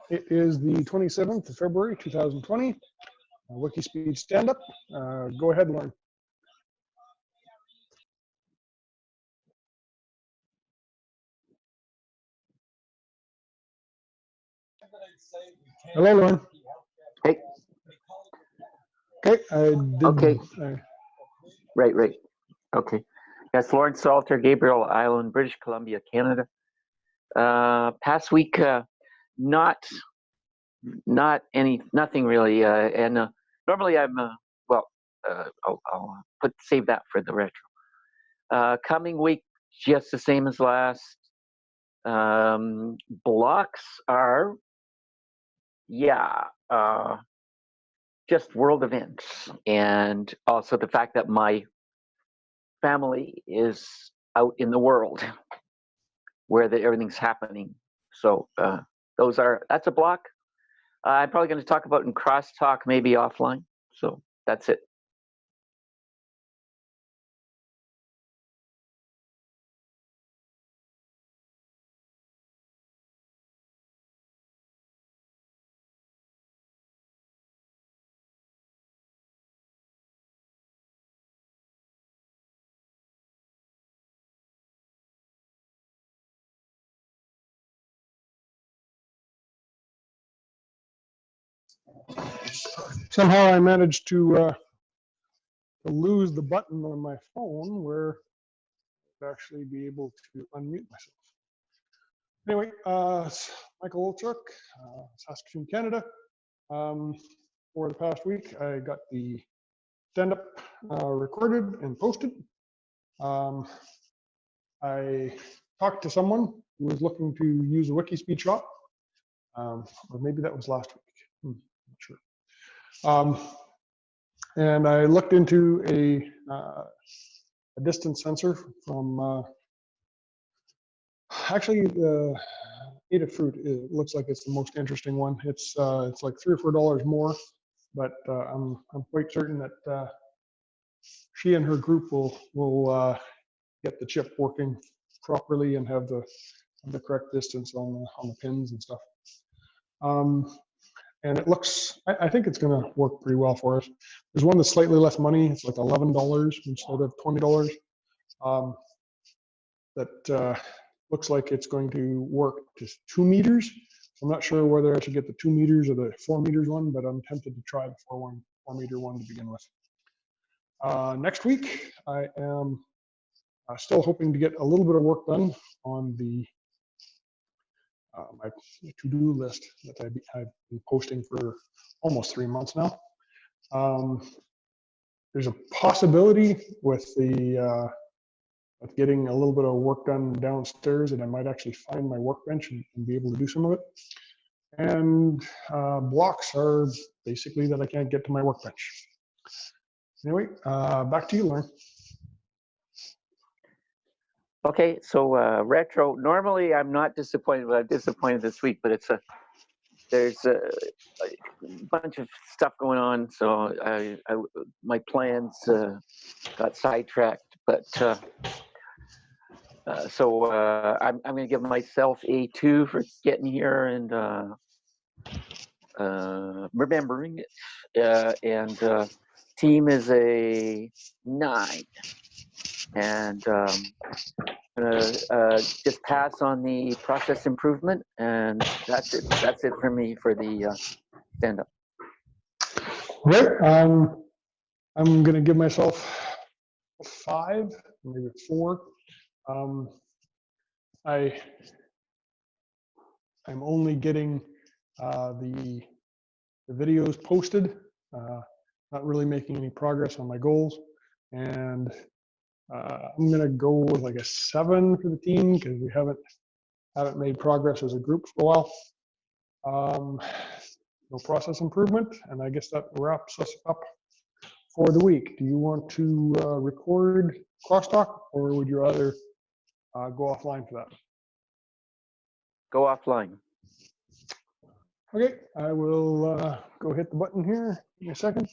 It is the 27th of February, 2020. WIKISPEED Standup. Go ahead, Lauren. Hello, Lauren. Hey. Okay, I did. Okay. Right. Okay. That's Lawrence Salter, Gabriel Island, British Columbia, Canada. Past week, nothing really. And normally I'm I'll save that for the retro. Coming week, just the same as last. Blocks are, just world events, and also the fact that my family is out in the world where everything's happening. So that's a block. I'm probably going to talk about in crosstalk, maybe offline. So that's it. Somehow I managed to lose the button on my phone where I'd actually be able to unmute myself. Anyway, Michael Olchuk, Saskatoon, Canada. For the past week, I got the stand-up recorded and posted. I talked to someone who was looking to use a WIKISPEED shop, or maybe that was last week. Not sure. And I looked into a distance sensor from actually the Ada Fruit. It looks like it's the most interesting one. It's like $3 or $4 more, but I'm quite certain that she and her group will get the chip working properly and have the correct distance on the pins and stuff. And it looks, I think it's going to work pretty well for us. There's one that's slightly less money. It's like $11 instead of $20. That looks like it's going to work to 2 meters. So I'm not sure whether I should get the 2 meters or the 4 meters one, but I'm tempted to try the 4 meter one to begin with. Next week, I am still hoping to get a little bit of work done on the my to-do list that I've been posting for almost 3 months now. There's a possibility with with getting a little bit of work done downstairs that I might actually find my workbench and be able to do some of it. And blocks are basically that I can't get to my workbench. Anyway, back to you, Lauren. Okay, so retro. Normally, I'm not disappointed, but I'm disappointed this week. But there's a bunch of stuff going on, so my plans got sidetracked. But so I'm going to give myself a 2 for getting here and remembering it. And team is a 9. And I'm gonna just pass on the process improvement, and that's it. That's it for me for the stand-up. Right. I'm gonna give myself a 5, maybe 4. I'm only getting the videos posted, not really making any progress on my goals, and I'm gonna go with like a 7 for the team because we haven't made progress as a group for a while. No process improvement, and I guess that wraps us up for the week. Do you want to record crosstalk, or would you rather go offline for that? Go offline. Okay, I will go hit the button here. Give me a second.